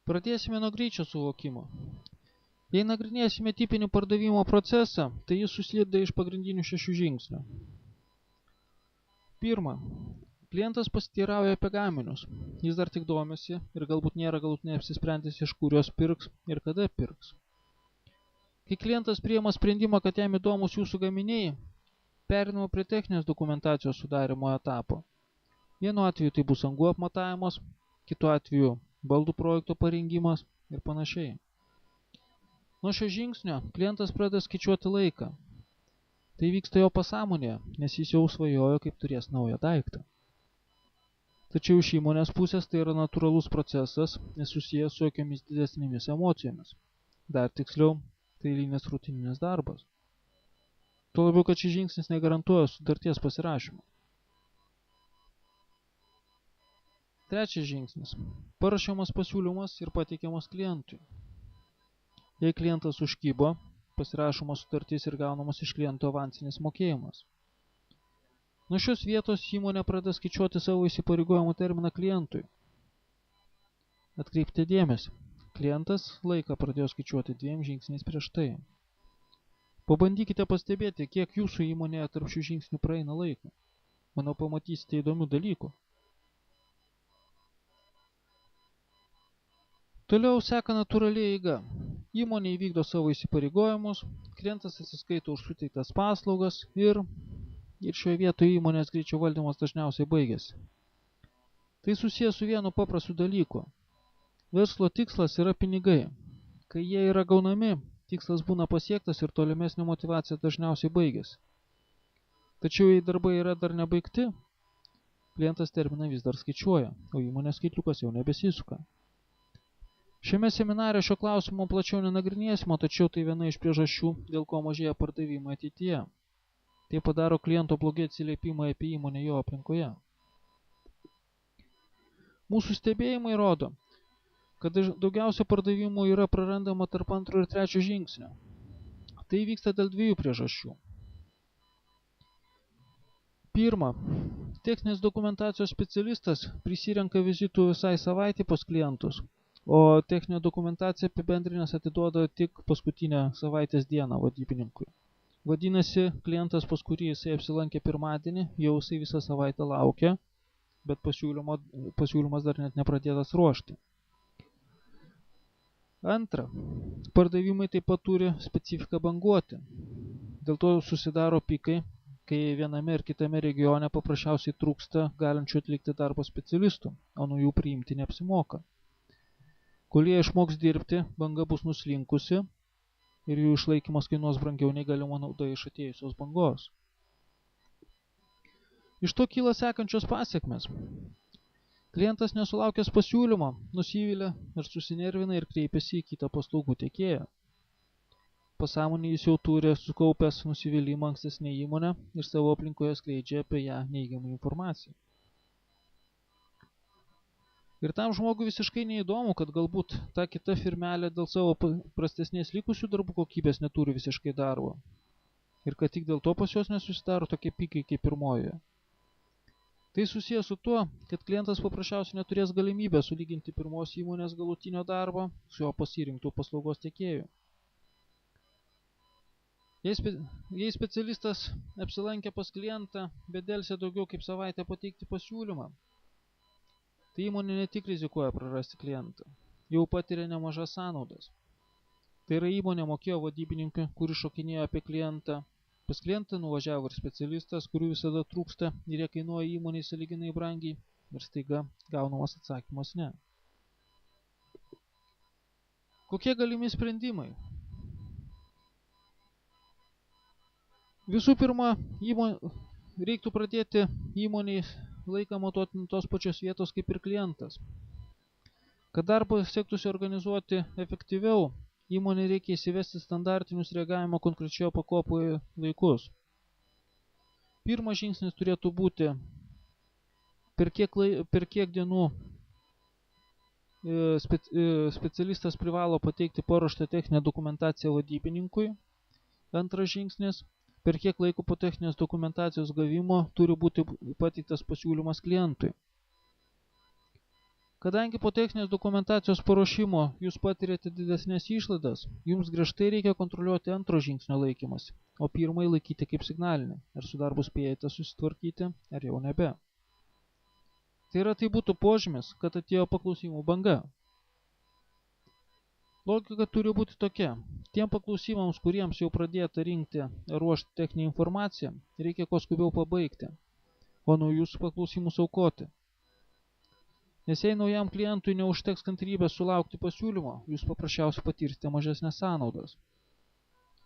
Pradėsime nuo greičio suvokimo. Jei nagrinėsime tipinį pardavimo procesą, tai jis susideda iš pagrindinių 6 žingsnių. Pirma, klientas pasiteirauja apie gaminius. Jis dar tik domisi ir galbūt nėra galutinai apsisprendęs, iš kur juos pirks ir kada pirks. Kai klientas priima sprendimą, kad jam įdomus jūsų gaminiai, perinama prie techninės dokumentacijos sudarymo etapo. Vienu atveju tai bus angų apmatavimas, kitu atveju baldų projekto parengimas ir panašiai. Nuo šio žingsnio klientas pradeda skaičiuoti laiką. Tai vyksta jo pasąmonėje, nes jis jau svajojo, kaip turės naują daiktą. Tačiau iš įmonės pusės tai yra natūralus procesas, nesusijęs su jokiamis didesnėmis emocijomis. Dar tiksliau, tai eilinis rutininis darbas. Tuo labiau, kad šis žingsnis negarantuoja sutarties pasirašymo. Trečias žingsnis. Parašomas pasiūlymas ir pateikiamas klientui. Jei klientas užkybo, pasirašomas sutartis ir gaunamas iš kliento avansinis mokėjimas. Nuo šios vietos įmonė pradeda skaičiuoti savo įsipareigojimų terminą klientui. Atkreipkite dėmesį, klientas laiką pradėjo skaičiuoti 2 žingsniais prieš tai. Pabandykite pastebėti, kiek jūsų įmonėje tarp šių žingsnių praeina laiko. Manau, pamatysite įdomių dalykų. Toliau seka natūrali eiga. Įmonė įvykdo savo įsipareigojimus, klientas atsiskaito už suteiktas paslaugas ir šioje vietoje įmonės greičio valdymas dažniausiai baigėsi. Tai susijęs su vienu paprastu dalyku. Verslo tikslas yra pinigai. Kai jie yra gaunami, tikslas būna pasiektas ir tolimesnė motyvacija dažniausiai baigėsi. Tačiau jei darbai yra dar nebaigti, klientas terminą vis dar skaičiuoja, o įmonės skaitliukas jau nebesisuka. Šiame seminare šio klausimo plačiau nenagrinėsime, tačiau tai viena iš priežasčių, dėl ko mažėja pardavimai ateityje. Tai padaro kliento blogi atsiliepimai apie įmonę jo aplinkoje. Mūsų stebėjimai rodo, kad daugiausia pardavimų yra prarandama tarp 2 ir 3 žingsnio. Tai vyksta dėl 2 priežasčių. Pirma, techninės dokumentacijos specialistas prisirenka vizitų visai savaitę pas klientus, o techninę dokumentaciją apibendrinęs atiduoda tik paskutinę savaitės dieną vadybininkui. Vadinasi, klientas, pas kurį jisai apsilankė pirmadienį, jau jisai visą savaitę laukia, bet pasiūlymas dar net nepradėtas ruošti. Antra, pardavimai taip pat turi specifiką banguoti. Dėl to susidaro pikai, kai viename ir kitame regione paprasčiausiai trūksta galinčių atlikti darbo specialistų, o nuo jų priimti neapsimoka. Kol jie išmoks dirbti, banga bus nuslinkusi ir jų išlaikymas kainuos brangiau nei galima nauda iš atėjusios bangos. Iš to kyla sekančios pasekmės. Klientas nesulaukęs pasiūlymo, nusivylė ir susinervina ir kreipiasi į kitą paslaugų tiekėją. Pasąmonėje jis jau turi sukaupęs nusivylimą ankstesnę įmonę ir savo aplinkoje skleidžia apie ją neigiamą informaciją. Ir tam žmogui visiškai neįdomu, kad galbūt ta kita firmelė dėl savo prastesnės likusių darbų kokybės neturi visiškai darbo. Ir kad tik dėl to pas juos nesusidaro tokie pikai kaip pirmojoje. Tai susijęs su tuo, kad klientas paprasčiausiai neturės galimybę sulyginti pirmos įmonės galutinio darbo su jo pasirinktų paslaugos tiekėjų. Jei specialistas apsilankė pas klientą, bet delsė daugiau kaip savaitę pateikti pasiūlymą, tai įmonė ne tik rizikuoja prarasti klientą, jau patiria nemažas sąnaudas. Tai yra įmonė mokėjo vadybininkui, kuris šokinėjo apie klientą. Pas klientą nuvažiavo ir specialistas, kurių visada trūksta ir jie kainuoja įmonei sąlyginai brangiai ir staiga gaunamas atsakymas ne. Kokie galimi sprendimai? Visų pirma, reiktų pradėti įmonei laiką matuoti tos pačios vietos kaip ir klientas. Kad darbą sektųsi organizuoti efektyviau, įmonė reikia įsivesti standartinius reagavimo konkrečioje pakopoje laikus. Pirmas žingsnis turėtų būti, per kiek dienų specialistas privalo pateikti paruoštą techninę dokumentaciją vadybininkui. Antras žingsnis, per kiek laiko po techninės dokumentacijos gavimo turi būti pateiktas pasiūlymas klientui. Kadangi po techninės dokumentacijos paruošimo jūs patirėte didesnės išlaidas, jums griežtai reikia kontroliuoti antro žingsnio laikymasi, o pirmąjį laikyti kaip signalinį, ar su darbu spėjate susitvarkyti, ar jau nebe. Tai yra, tai būtų požymis, kad atėjo paklausimų banga. Logika turi būti tokia. Tiem paklausimams, kuriems jau pradėta rinkti ar ruošti techninę informaciją, reikia kuo skubiau pabaigti, o naujus paklausimus aukoti. Nes jei naujam klientui neužteks kantrybės sulaukti pasiūlymo, jūs paprasčiausiai patirsite mažesnės sąnaudas.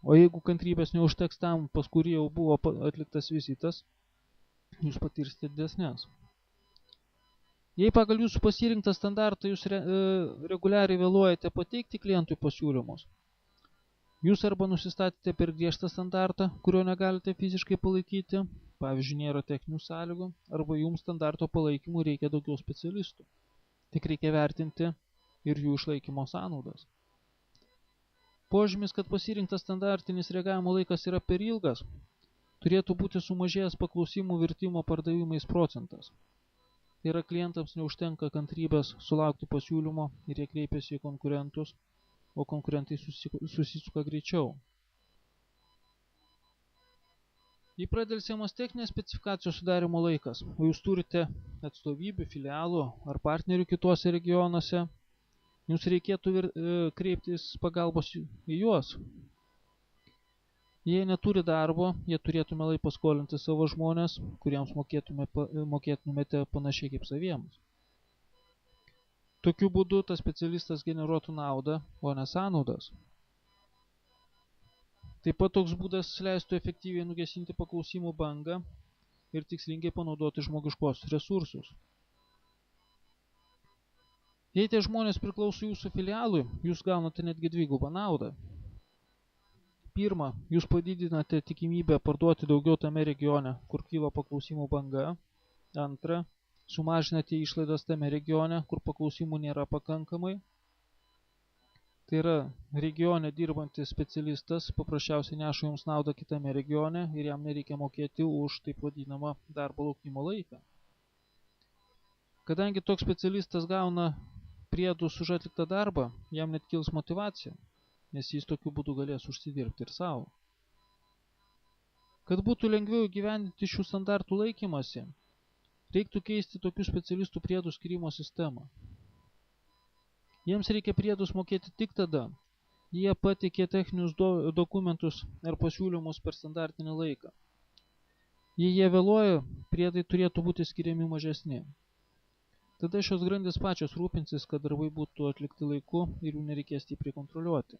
O jeigu kantrybės neužteks tam, pas kurį jau buvo atliktas vizitas, jūs patirsite didesnės. Jei pagal jūsų pasirinktą standartą jūs reguliariai vėluojate pateikti klientui pasiūlymus, jūs arba nusistatėte per griežtą standartą, kurio negalite fiziškai palaikyti, pavyzdžiui, nėra techninių sąlygų, arba jums standarto palaikymų reikia daugiau specialistų. Tik reikia vertinti ir jų išlaikymo sąnaudas. Požymis, kad pasirinktas standartinis reagavimo laikas yra per ilgas, turėtų būti sumažėjęs paklausimų virtimo pardavimais procentas. Tai yra, klientams neužtenka kantrybės sulaukti pasiūlymo ir jie kreipiasi į konkurentus, o konkurentai susisuka greičiau. Jei pradelsiamas techninės specifikacijos sudarimo laikas, o jūs turite atstovybių, filialų ar partnerių kituose regionuose, jums reikėtų kreiptis pagalbos į juos. Jei neturi darbo, jie turėtų mielai paskolinti savo žmonės, kuriems mokėtumėte panašiai kaip saviems. Tokiu būdu tas specialistas generuotų naudą, o ne sąnaudas. Taip pat toks būdas leistų efektyviai nugesinti paklausimų bangą ir tikslingai panaudoti žmogiškuosius resursus. Jei tie žmonės priklauso jūsų filialui, jūs gaunate netgi dvigubą naudą. Pirma, jūs padidinate tikimybę parduoti daugiau tame regione, kur kyla paklausimų banga. Antra, sumažinate išlaidas tame regione, kur paklausimų nėra pakankamai. Tai yra, regione dirbantis specialistas paprasčiausiai neša jums naudą kitame regione ir jam nereikia mokėti už taip vadinamą darbo laukimo laiką. Kadangi toks specialistas gauna priedus už atliktą darbą, jam net kils motyvacija, nes jis tokiu būdu galės užsidirbti ir savo. Kad būtų lengviau įgyvendinti šių standartų laikymasi, reiktų keisti tokių specialistų priedų skyrimo sistemą. Jiems reikia priedus mokėti tik tada, jie pateikė techninius dokumentus ar pasiūlymus per standartinį laiką. Jei jie vėluoja, priedai turėtų būti skiriami mažesni. Tada šios grandys pačios rūpinsis, kad darbai būtų atlikti laiku ir jų nereikės stipriai kontroliuoti.